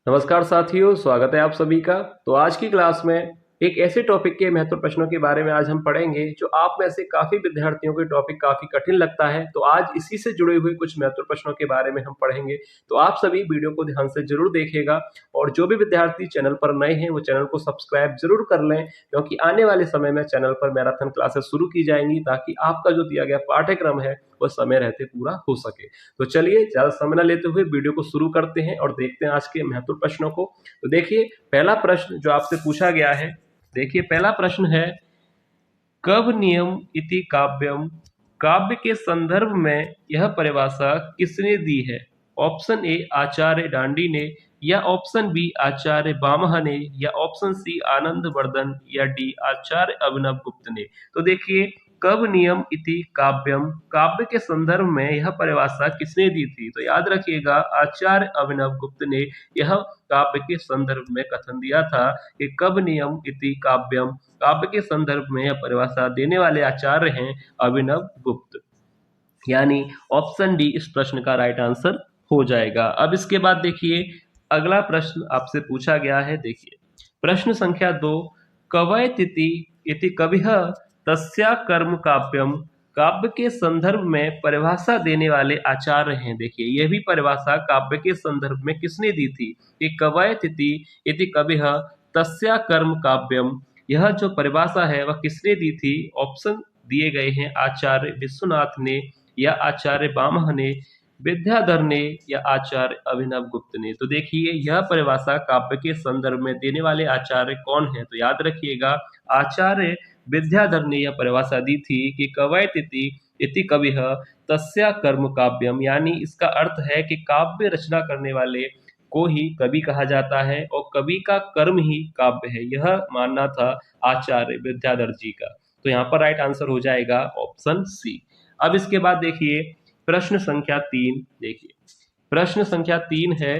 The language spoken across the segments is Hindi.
नमस्कार साथियों, स्वागत है आप सभी का। तो आज की क्लास में एक ऐसे टॉपिक के महत्वपूर्ण प्रश्नों के बारे में आज हम पढ़ेंगे जो आप में से काफी विद्यार्थियों को टॉपिक काफी कठिन लगता है। तो आज इसी से जुड़े हुए कुछ महत्वपूर्ण प्रश्नों के बारे में हम पढ़ेंगे। तो आप सभी वीडियो को ध्यान से जरूर देखिएगा और जो भी विद्यार्थी चैनल पर नए हैं वो चैनल को सब्सक्राइब जरूर कर लें, क्योंकि आने वाले समय में चैनल पर मैराथन क्लासेस शुरू की जाएंगी ताकि आपका जो दिया गया पाठ्यक्रम है वो समय रहते पूरा हो सके। तो चलिए ज्यादा समय न लेते हुए वीडियो को शुरू करते हैं और देखते हैं आज के महत्वपूर्ण प्रश्नों को। तो देखिए, पहला प्रश्न जो आपसे पूछा गया है, देखिए पहला प्रश्न है, कब नियम इति काव्यम, काव्य के संदर्भ में यह परिभाषा किसने दी है? ऑप्शन ए आचार्य डांडी ने, या ऑप्शन बी आचार्य बामह ने, या ऑप्शन सी आनंद वर्धन, या डी आचार्य अभिनव गुप्त ने। तो देखिए, कब नियम इति काव्यम, काव्य के संदर्भ में यह परिभाषा किसने दी थी? तो याद रखिएगा, आचार्य अभिनव गुप्त ने यह काव्य के संदर्भ में कथन दिया था कि कब नियम इति काव्यम, काव्य के संदर्भ में यह परिभाषा देने वाले आचार्य हैं अभिनव गुप्त, यानी ऑप्शन डी इस प्रश्न का राइट आंसर हो जाएगा। अब इसके बाद देखिए, अगला प्रश्न आपसे पूछा गया है। देखिए प्रश्न संख्या 2, कवयतिथि इति कविः तस्या कर्म काव्यम, काव्य के संदर्भ में परिभाषा देने वाले आचार्य हैं। देखिए यह भी परिभाषा काव्य के संदर्भ में किसने दी थी कि कवयतिथि इति कविः तस्या कर्म काव्यम, यह जो परिभाषा है वह किसने दी थी? ऑप्शन दिए गए हैं, आचार्य विश्वनाथ ने, या आचार्य बामह ने, विद्याधर ने, या आचार्य अभिनव गुप्त ने। तो देखिए यह परिभाषा काव्य के संदर्भ में देने वाले आचार्य कौन है? तो याद रखिएगा, आचार्य विद्याधर ने यह परिभाषा दी थी कि कवयतिथि इति कविः तस्या कर्म काव्यम, यानी इसका अर्थ है कि काव्य रचना करने वाले को ही कवि कहा जाता है और कवि का कर्म ही काव्य है, यह मानना था आचार्य विद्याधर जी का। तो यहाँ पर राइट आंसर हो जाएगा ऑप्शन सी। अब इसके बाद देखिए प्रश्न संख्या 3, देखिए प्रश्न संख्या 3 है,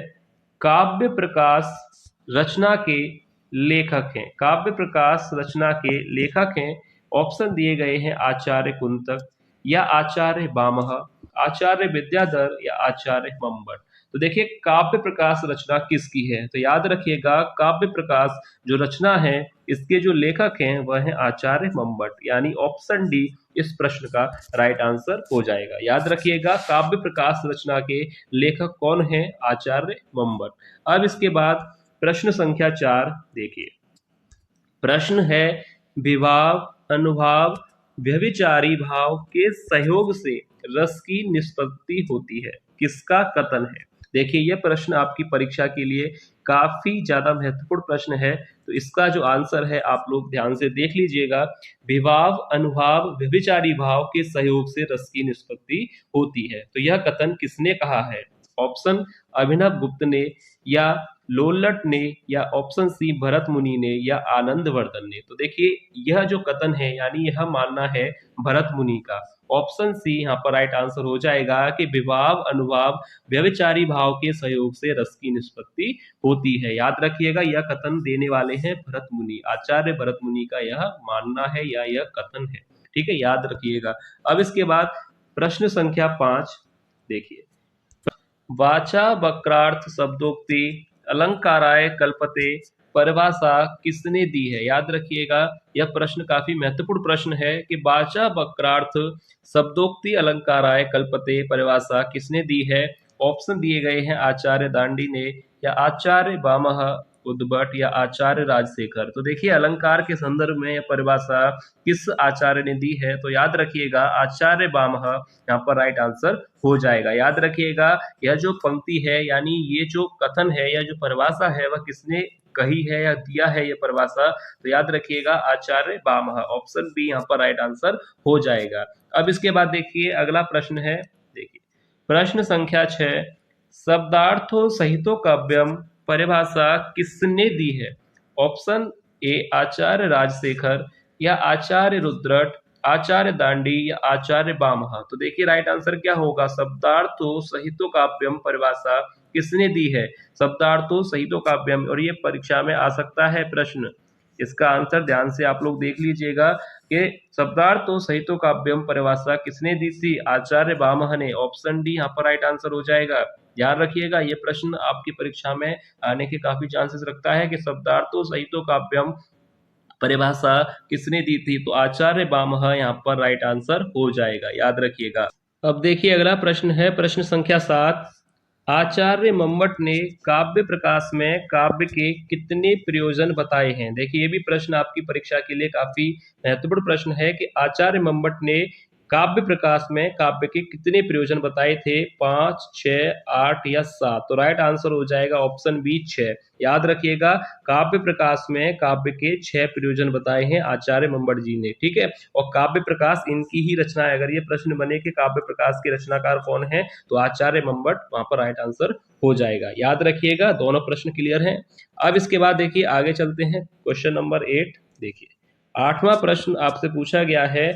काव्य प्रकाश रचना के लेखक हैं, काव्य प्रकाश रचना के लेखक हैं। ऑप्शन दिए गए हैं, आचार्य कुंतक, या आचार्य बामह, आचार्य विद्याधर, या आचार्य मंबट। तो देखिए काव्य प्रकाश रचना किसकी है? तो याद रखिएगा, काव्य प्रकाश जो रचना है इसके जो लेखक हैं वह है आचार्य मंबट, यानी ऑप्शन डी इस प्रश्न का राइट आंसर हो जाएगा। याद रखिएगा, काव्य प्रकाश रचना के लेखक कौन है? आचार्य मंबट। अब इसके बाद प्रश्न संख्या 4, देखिए प्रश्न है, विभाव अनुभाव व्यभिचारी भाव के सहयोग से रस की निष्पत्ति होती है, किसका कथन है? देखिए यह प्रश्न आपकी परीक्षा के लिए काफी ज्यादा महत्वपूर्ण प्रश्न है, तो इसका जो आंसर है आप लोग ध्यान से देख लीजिएगा। विभाव अनुभाव व्यभिचारी भाव के सहयोग से रस की निष्पत्ति होती है, तो यह कथन किसने कहा है? ऑप्शन अभिनव गुप्त ने, या लोल्लट ने, या ऑप्शन सी भरत मुनि ने, या आनंद वर्धन ने। तो देखिए यह जो कथन है यानी यह मानना है भरत मुनि का। ऑप्शन सी यहाँ पर राइट आंसर हो जाएगा कि विभाव अनुभाव व्यभिचारी भाव के सहयोग से रस की निष्पत्ति होती है। याद रखिएगा, यह कथन देने वाले हैं भरत मुनि, आचार्य भरत मुनि का यह मानना है या यह कथन है। ठीक है, याद रखिएगा। अब इसके बाद प्रश्न संख्या 5, देखिए वाचा वक्रार्थ शब्दोक्ति अलंकाराय कल्पते परिभाषा किसने दी है? याद रखिएगा, यह प्रश्न काफी महत्वपूर्ण प्रश्न है कि वाचा वक्रार्थ शब्दोक्ति अलंकाराय कल्पते परिभाषा किसने दी है? ऑप्शन दिए गए हैं, आचार्य दांडी ने, या आचार्य बामह उद्भट, या आचार्य राजशेखर। तो देखिए अलंकार के संदर्भ में यह परिभाषा किस आचार्य ने दी है? तो याद रखिएगा, आचार्य बामह यहाँ पर राइट आंसर हो जाएगा। याद रखिएगा, यह जो पंक्ति है यानी ये जो कथन है या जो परिभाषा है वह किसने कही है या दिया है ये परिभाषा? तो याद रखिएगा, आचार्य बामह, ऑप्शन बी यहाँ पर राइट आंसर हो जाएगा। अब इसके बाद देखिए अगला प्रश्न है, देखिए प्रश्न संख्या 6, शब्दार्थो सहितो काव्यम परिभाषा किसने दी है? ऑप्शन ए आचार्य राजशेखर, या आचार्य रुद्रट, आचार्य दांडी, या आचार्य बामह। तो देखिए राइट आंसर क्या होगा? शब्दार्थो सहितो काव्यम परिभाषा किसने दी है? शब्दार्थो सहितो काव्यम, और ये परीक्षा में आ सकता है प्रश्न। इसका आंसर ध्यान से आप लोग देख लीजिएगा कि शब्दार्थो सहितो काव्यम परिभाषा किसने दी थी? आचार्य बामह ने। ऑप्शन डी यहाँ पर राइट आंसर हो जाएगा। ध्यान रखिएगा, ये प्रश्न आपकी परीक्षा में आने के काफी चांसेस रखता है कि शब्दार्थों सहितो काव्यम परिभाषा किसने दी थी, तो आचार्य बामह यहाँ पर राइट आंसर हो जाएगा, याद रखिएगा। अब देखिए अगला प्रश्न है प्रश्न संख्या 7। आचार्य मम्मट ने काव्य प्रकाश में काव्य के कितने प्रयोजन बताए हैं। देखिए ये भी प्रश्न आपकी परीक्षा के लिए काफी महत्वपूर्ण प्रश्न है कि आचार्य मम्मट ने काव्य प्रकाश में काव्य के कितने प्रयोजन बताए थे, 5, 6, 8 या 7। तो राइट आंसर हो जाएगा ऑप्शन बी 6। याद रखिएगा काव्य प्रकाश में काव्य के 6 प्रयोजन बताए हैं आचार्य मम्मट जी ने, ठीक है। और काव्य प्रकाश इनकी ही रचना है। अगर ये प्रश्न बने कि काव्य प्रकाश के रचनाकार कौन है, तो आचार्य मम्मट वहां पर राइट आंसर हो जाएगा। याद रखिएगा दोनों प्रश्न क्लियर हैं। अब इसके बाद देखिए आगे चलते हैं क्वेश्चन नंबर 8। देखिए 8वां प्रश्न आपसे पूछा गया है,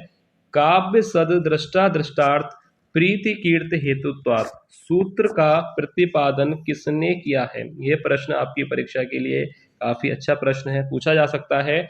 काव्य सद दृष्टा दृष्टार्थ प्रीति कीर्ति हेतुत्वात् सूत्र का प्रतिपादन किसने किया है। यह प्रश्न आपकी परीक्षा के लिए काफी अच्छा प्रश्न है, पूछा जा सकता है।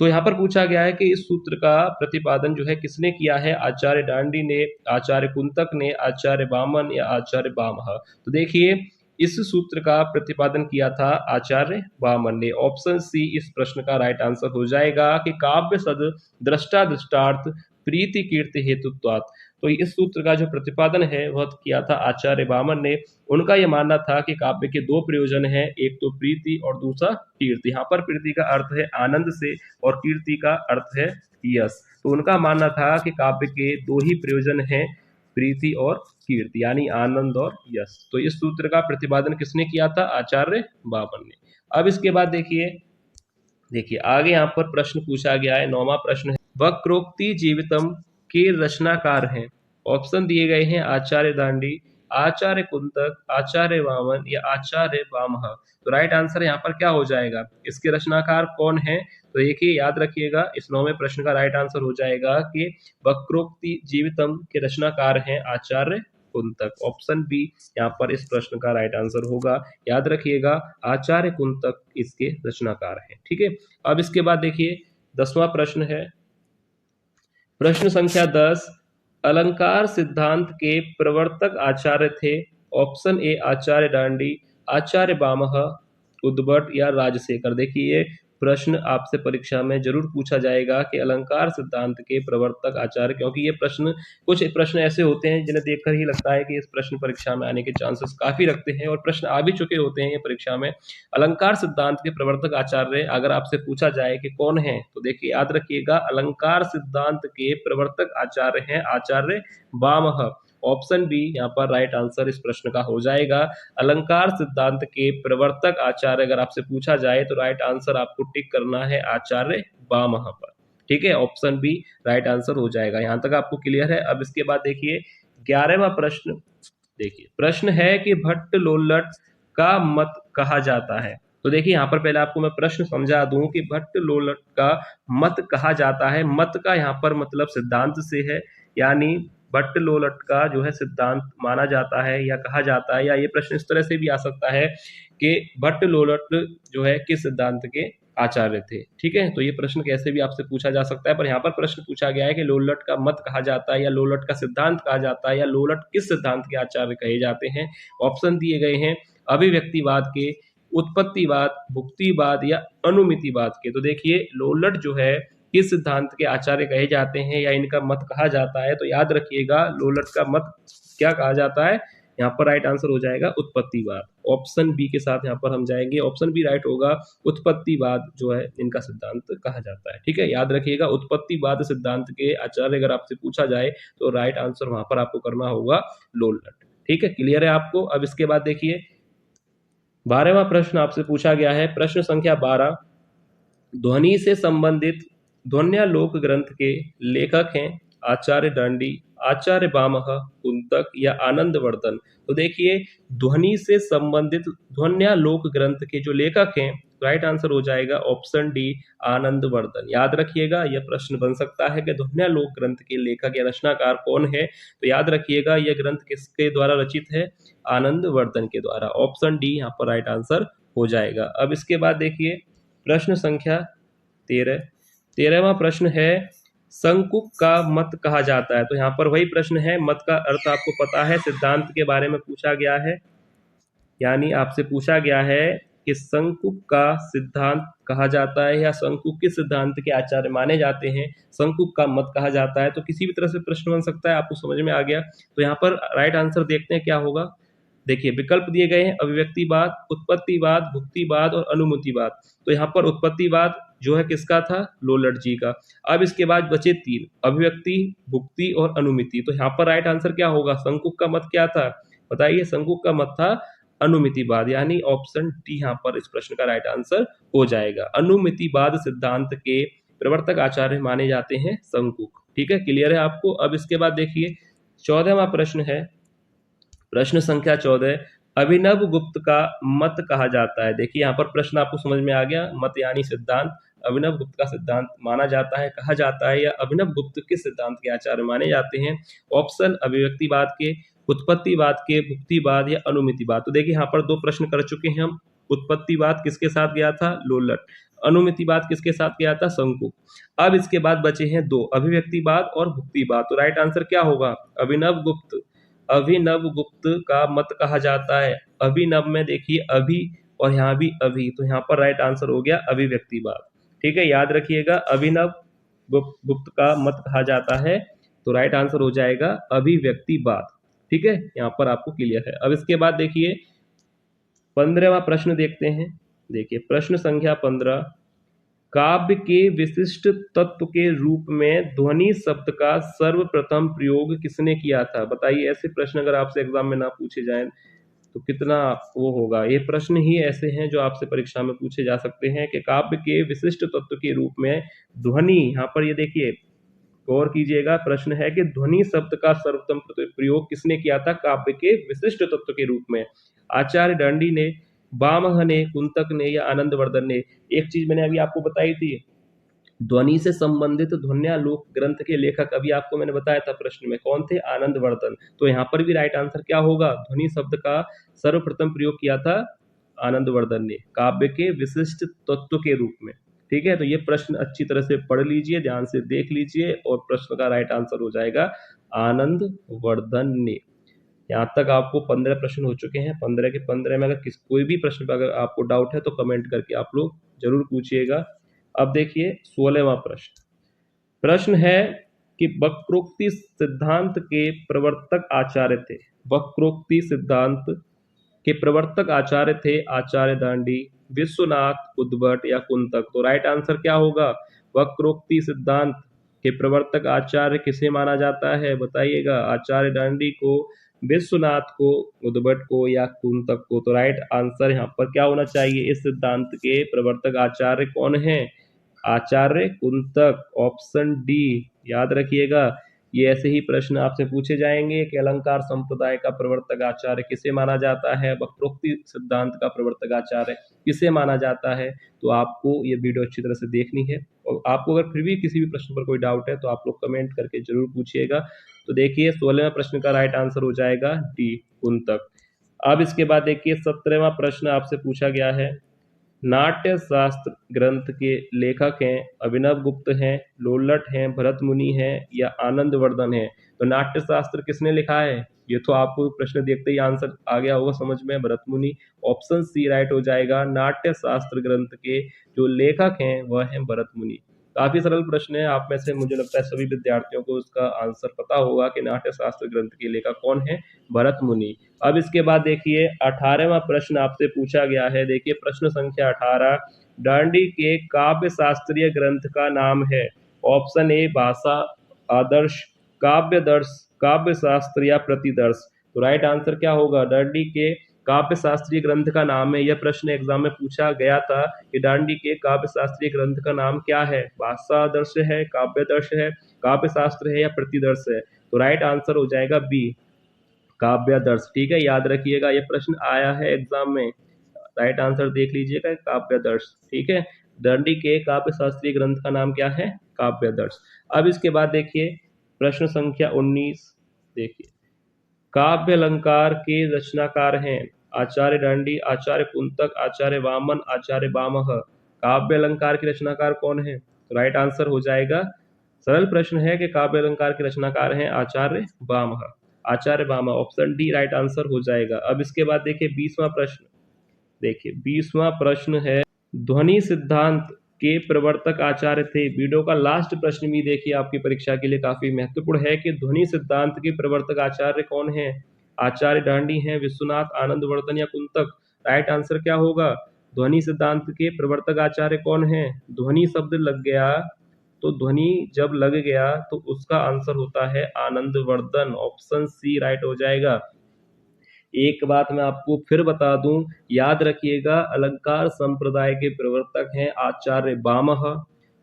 तो यहाँ पर पूछा गया है कि इस सूत्र का प्रतिपादन जो है किसने किया है, आचार्य दांडी ने, आचार्य कुंतक ने, आचार्य वामन या आचार्य बामह। तो देखिए इस सूत्र का प्रतिपादन किया था आचार्य वामन ने। ऑप्शन सी इस प्रश्न का राइट आंसर हो जाएगा कि काव्य सद दृष्टा दृष्टार्थ प्रीति कीर्ति हेतुत्वात्। तो इस सूत्र का जो प्रतिपादन है वह किया था आचार्य वामन ने। उनका यह मानना था कि काव्य के 2 प्रयोजन हैं, एक तो प्रीति और दूसरा कीर्ति। यहाँ पर प्रीति का अर्थ है आनंद से और कीर्ति का अर्थ है यश। तो उनका मानना था कि काव्य के 2 ही प्रयोजन हैं, प्रीति और कीर्ति, यानी आनंद और यश। तो इस सूत्र का प्रतिपादन किसने किया था, आचार्य वामन ने। अब इसके बाद देखिए आगे यहाँ पर प्रश्न पूछा गया है, 9वां प्रश्न है, वक्रोक्ति जीवितम के रचनाकार हैं। ऑप्शन दिए गए हैं आचार्य दांडी, आचार्य कुंतक, आचार्य वामन या आचार्य वामह। तो राइट आंसर यहाँ पर क्या हो जाएगा, इसके रचनाकार कौन है। तो देखिए याद रखिएगा इस 9वें प्रश्न का राइट आंसर हो जाएगा कि वक्रोक्ति जीवितम के रचनाकार हैं आचार्य कुंतक। ऑप्शन बी यहाँ पर इस प्रश्न का राइट आंसर होगा। याद रखिएगा आचार्य कुंतक इसके रचनाकार हैं, ठीक है। अब इसके बाद देखिए 10वां प्रश्न है, प्रश्न संख्या 10, अलंकार सिद्धांत के प्रवर्तक आचार्य थे। ऑप्शन ए आचार्य दांडी, आचार्य वामह, उद्भट या राजशेखर। देखिए ये प्रश्न आपसे परीक्षा में जरूर पूछा जाएगा कि अलंकार सिद्धांत के प्रवर्तक आचार्य, क्योंकि ये प्रश्न कुछ प्रश्न ऐसे होते हैं जिन्हें देखकर ही लगता है कि इस प्रश्न परीक्षा में आने के चांसेस काफी रखते हैं और प्रश्न आ भी चुके होते हैं ये परीक्षा में। अलंकार सिद्धांत के प्रवर्तक आचार्य अगर आपसे पूछा जाए कि कौन है, तो देखिए याद रखिएगा अलंकार सिद्धांत के प्रवर्तक आचार्य हैं आचार्य वामह। ऑप्शन बी यहाँ पर राइट आंसर इस प्रश्न का हो जाएगा। अलंकार सिद्धांत के प्रवर्तक आचार्य अगर आपसे पूछा जाए तो राइट आंसर आपको टिक करना है आचार्य वामह पर, ठीक है। ऑप्शन बी राइट आंसर हो जाएगा। यहाँ तक आपको क्लियर है। अब इसके बाद देखिए 11वां प्रश्न। देखिए प्रश्न है कि भट्ट लोल्लट का मत कहा जाता है। तो देखिए यहाँ पर पहले आपको मैं प्रश्न समझा दूं कि भट्ट लोल्लट का मत कहा जाता है। मत का यहाँ पर मतलब सिद्धांत से है, यानी भट्ट लोल्लट का जो है सिद्धांत माना जाता है या कहा जाता है, या ये प्रश्न इस तरह से भी आ सकता है कि भट्ट लोल्लट जो है किस सिद्धांत के आचार्य थे, ठीक है। तो ये प्रश्न कैसे भी आपसे पूछा जा सकता है, पर यहाँ पर प्रश्न पूछा गया है कि लोल्लट का मत कहा जाता है या लोल्लट का सिद्धांत कहा जाता है या लोल्लट किस सिद्धांत के आचार्य कहे जाते हैं। ऑप्शन दिए गए हैं अभिव्यक्तिवाद के, उत्पत्तिवाद, भुक्तिवाद या अनुमितिवाद के। तो देखिए लोल्लट जो है किस सिद्धांत के आचार्य कहे जाते हैं या इनका मत कहा जाता है, तो याद रखिएगा लोल्लट का मत क्या कहा जाता है, यहाँ पर राइट आंसर हो जाएगा उत्पत्तिवाद। ऑप्शन बी के साथ यहाँ पर हम जाएंगे, ऑप्शन बी राइट होगा, उत्पत्तिवाद जो है इनका सिद्धांत कहा जाता है, ठीक है। याद रखिएगा उत्पत्तिवाद सिद्धांत के आचार्य अगर आपसे पूछा जाए तो राइट आंसर वहां पर आपको करना होगा लोल्लट, ठीक है। क्लियर है आपको। अब इसके बाद देखिए 12वां प्रश्न आपसे पूछा गया है, प्रश्न संख्या 12, ध्वनि से संबंधित ध्वन्यालोक ग्रंथ के लेखक हैं आचार्य दांडी, आचार्य वामह, कुंतक या आनंदवर्धन। तो देखिए ध्वनि से संबंधित ध्वन्यालोक ग्रंथ के जो लेखक हैं राइट आंसर हो जाएगा ऑप्शन डी आनंदवर्धन। याद रखिएगा यह प्रश्न बन सकता है कि ध्वन्यालोक ग्रंथ के लेखक या रचनाकार कौन है। तो याद रखिएगा यह ग्रंथ किसके द्वारा रचित है, आनंदवर्धन के द्वारा। ऑप्शन डी यहाँ पर राइट आंसर हो जाएगा। अब इसके बाद देखिए प्रश्न संख्या 13वां प्रश्न है, संकुक का मत कहा जाता है। तो यहाँ पर वही प्रश्न है, मत का अर्थ आपको पता है, सिद्धांत के बारे में पूछा गया है। यानी आपसे पूछा गया है कि शंकुक का सिद्धांत कहा जाता है या शंकुक के सिद्धांत के आचार्य माने जाते हैं, शंकुक का मत कहा जाता है। तो किसी भी तरह से प्रश्न बन सकता है, आपको समझ में आ गया। तो यहाँ पर राइट आंसर देखते हैं क्या होगा। देखिए विकल्प दिए गए हैं, अभिव्यक्तिवाद, उत्पत्तिवाद, भुक्तिवाद और अनुमतिवाद। तो यहाँ पर उत्पत्तिवाद जो है किसका था, लोलट जी का। अब इसके बाद बचे तीन, अभिव्यक्ति, भुक्ति और अनुमिति। तो यहाँ पर राइट आंसर क्या होगा, शंकुक का मत क्या था बताइए, शंकुक का मत था अनुमितिवाद, यानी ऑप्शन डी यहाँ पर इस प्रश्न का राइट आंसर हो जाएगा। अनुमितिवाद सिद्धांत के प्रवर्तक आचार्य माने जाते हैं शंकुक। ठीक है, क्लियर है आपको। अब इसके बाद देखिए 14वां प्रश्न है, प्रश्न संख्या 14, अभिनव गुप्त का मत कहा जाता है। देखिए यहाँ पर प्रश्न आपको समझ में आ गया, मत यानी सिद्धांत, अभिनव गुप्त का सिद्धांत माना जाता है, कहा जाता है, या अभिनव गुप्त के सिद्धांत के आचार्य माने जाते हैं। ऑप्शन अभिव्यक्तिवाद के, उत्पत्तिवाद के, भुक्तिवाद या अनुमितिवाद। तो देखिए यहाँ पर दो प्रश्न कर चुके हैं हम। उत्पत्तिवाद किसके साथ गया था, लोलट। अनुमितिवाद किसके साथ गया था, शंकुक। अब इसके बाद बचे हैं दो, अभिव्यक्तिवाद और भुक्तिवाद। तो राइट आंसर क्या होगा, अभिनव गुप्त, अभिनव गुप्त का मत कहा जाता है। अभिनव में देखिए अभि और यहाँ भी अभि, तो यहाँ पर राइट आंसर हो गया अभिव्यक्तिवाद। ठीक है, याद रखिएगा, अभिनव गुप्त का मत कहा जाता है, तो राइट आंसर हो जाएगा अभिव्यक्तिवाद। ठीक है, यहाँ पर आपको क्लियर है। अब इसके बाद देखिए 15वां प्रश्न देखते हैं। देखिए प्रश्न संख्या 15, काव्य के विशिष्ट तत्व के रूप में ध्वनि शब्द का सर्वप्रथम प्रयोग किसने किया था। बताइए, ऐसे प्रश्न अगर आपसे एग्जाम में ना पूछे जाएं तो कितना वो होगा। ये प्रश्न ही ऐसे हैं जो आपसे परीक्षा में पूछे जा सकते हैं कि काव्य के विशिष्ट तत्व के रूप में ध्वनि, यहाँ पर ये देखिए गौर कीजिएगा, प्रश्न है कि ध्वनि शब्द का सर्वप्रथम प्रयोग किसने किया था काव्य के विशिष्ट तत्व के रूप में। आचार्य दंडी ने, वामह ने, कुंतक ने या आनंदवर्धन ने। एक चीज मैंने अभी आपको बताई थी, ध्वनि से संबंधित ध्वन्यालोक ग्रंथ के लेखक अभी आपको मैंने बताया था प्रश्न में, कौन थे, आनंदवर्धन। तो यहाँ पर भी राइट आंसर क्या होगा, ध्वनि शब्द का सर्वप्रथम प्रयोग किया था आनंदवर्धन ने काव्य के विशिष्ट तत्व के रूप में। ठीक है, तो ये प्रश्न अच्छी तरह से पढ़ लीजिए, ध्यान से देख लीजिए, और प्रश्न का राइट आंसर हो जाएगा आनंदवर्धन ने। यहाँ तक आपको 15 प्रश्न हो चुके हैं। 15 के 15 में अगर कोई भी प्रश्न पर अगर आपको डाउट है तो कमेंट करके आप लोग जरूर पूछिएगा। अब देखिए 16वां प्रश्न, प्रश्न है कि वक्रोक्ति सिद्धांत के प्रवर्तक आचार्य थे। वक्रोक्ति सिद्धांत के प्रवर्तक आचार्य थे आचार्य दांडी, विश्वनाथ, उद्भट या कुंतक। तो राइट आंसर क्या होगा, वक्रोक्ति सिद्धांत के प्रवर्तक आचार्य किसे माना जाता है बताइएगा, आचार्य दांडी को, विश्वनाथ को, उद्भट को या कुंतक को। तो राइट आंसर यहाँ पर क्या होना चाहिए, इस सिद्धांत के प्रवर्तक आचार्य कौन है, आचार्य कुंतक, ऑप्शन डी। याद रखिएगा, ये ऐसे ही प्रश्न आपसे पूछे जाएंगे कि अलंकार संप्रदाय का प्रवर्तक आचार्य किसे माना जाता है, वक्रोक्ति सिद्धांत का प्रवर्तक आचार्य किसे माना जाता है। तो आपको ये वीडियो अच्छी तरह से देखनी है, और आपको अगर फिर भी किसी भी प्रश्न पर कोई डाउट है तो आप लोग कमेंट करके जरूर पूछिएगा। तो देखिए 16वें प्रश्न का राइट आंसर हो जाएगा डी, कुंतक। अब इसके बाद देखिए 17वां प्रश्न आपसे पूछा गया है, नाट्य शास्त्र ग्रंथ के लेखक हैं अभिनव गुप्त हैं, लोलट हैं, भरत मुनि हैं या आनंदवर्धन हैं। तो नाट्य शास्त्र किसने लिखा है, ये तो आपको प्रश्न देखते ही आंसर आ गया होगा समझ में, भरत मुनि। ऑप्शन सी राइट हो जाएगा, नाट्य शास्त्र ग्रंथ के जो लेखक हैं वह हैं भरत मुनि। काफी सरल प्रश्न है, आप में से मुझे लगता है सभी विद्यार्थियों को इसका आंसर पता होगा कि नाट्य शास्त्र ग्रंथ के लेखक कौन है, भरत मुनि। अब इसके बाद देखिए 18वां प्रश्न आपसे पूछा गया है। देखिए प्रश्न संख्या 18, दांडी के काव्य शास्त्रीय ग्रंथ का नाम है। ऑप्शन ए भाषा आदर्श, काव्य दर्श, काव्य शास्त्र या प्रतिदर्श। तो राइट आंसर क्या होगा, दांडी के काव्य शास्त्रीय ग्रंथ का नाम है। यह प्रश्न एग्जाम में पूछा गया था कि दांडी के काव्य शास्त्रीय ग्रंथ का नाम क्या है, भाषा दर्श है, काव्य दर्श है, काव्य शास्त्र है या प्रतिदर्श है। तो राइट आंसर हो जाएगा बी, काव्य दर्श। ठीक है, याद रखिएगा, यह प्रश्न आया है एग्जाम में, राइट आंसर देख लीजिएगा, काव्य दर्श। ठीक है, दांडी के काव्य शास्त्रीय ग्रंथ का नाम क्या है, काव्य दर्श। अब इसके बाद देखिए प्रश्न संख्या 19, देखिए काव्य अलंकार के रचनाकार हैं आचार्य दांडी, आचार्य कुंतक, आचार्य वामन, आचार्य वामह। काव्य अलंकार के रचनाकार कौन है, तो राइट आंसर हो जाएगा, सरल प्रश्न है कि काव्य अलंकार के रचनाकार हैं आचार्य वामह। आचार्य Bhama, option D right answer हो जाएगा। अब इसके बाद देखिए 20वां प्रश्न, देखिए 20वां प्रश्न है, ध्वनि सिद्धांत के प्रवर्तक आचार्य थे। वीडियो का लास्ट प्रश्न भी देखिए आपकी परीक्षा के लिए काफी महत्वपूर्ण है कि ध्वनि सिद्धांत के प्रवर्तक आचार्य कौन है। आचार्य डांडी हैं, विश्वनाथ, आनंदवर्धन या कुंतक। राइट आंसर क्या होगा? ध्वनि सिद्धांत के प्रवर्तक आचार्य कौन है? ध्वनि शब्द लग गया तो ध्वनि जब लग गया तो उसका आंसर होता है आनंदवर्धन, ऑप्शन सी राइट हो जाएगा। एक बात मैं आपको फिर बता दूं, याद रखिएगा, अलंकार संप्रदाय के प्रवर्तक हैं आचार्य बामह,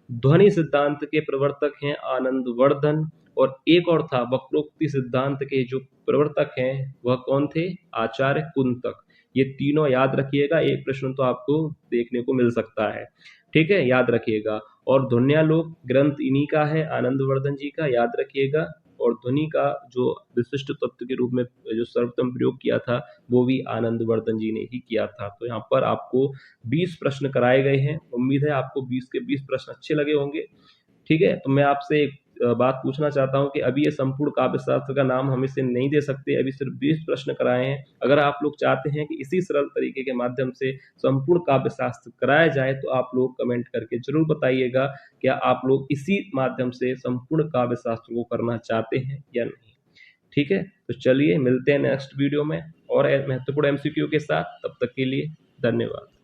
ध्वनि सिद्धांत के प्रवर्तक हैं आनंदवर्धन, और एक और था वक्रोक्ति सिद्धांत के जो प्रवर्तक हैं वह कौन थे? आचार्य कुंतक। ये तीनों याद रखिएगा, एक प्रश्न तो आपको देखने को मिल सकता है, ठीक है, याद रखिएगा। और ध्वन्यालोक ग्रंथ इन्हीं का है, आनंदवर्धन जी का, याद रखिएगा। और ध्वनि का जो विशिष्ट तत्व के रूप में जो सर्वप्रथम प्रयोग किया था वो भी आनंदवर्धन जी ने ही किया था। तो यहाँ पर आपको 20 प्रश्न कराए गए हैं। उम्मीद है आपको 20 के 20 प्रश्न अच्छे लगे होंगे, ठीक है। तो मैं आपसे एक बात पूछना चाहता हूं कि अभी ये संपूर्ण काव्य शास्त्र का नाम हम इसे नहीं दे सकते, अभी सिर्फ 20 प्रश्न कराए हैं। अगर आप लोग चाहते हैं कि इसी सरल तरीके के माध्यम से संपूर्ण काव्य शास्त्र कराया जाए तो आप लोग कमेंट करके जरूर बताइएगा, क्या आप लोग इसी माध्यम से संपूर्ण काव्य शास्त्र को करना चाहते हैं या नहीं, ठीक है। तो चलिए मिलते हैं नेक्स्ट वीडियो में और महत्वपूर्ण MCQ के साथ, तब तक के लिए धन्यवाद।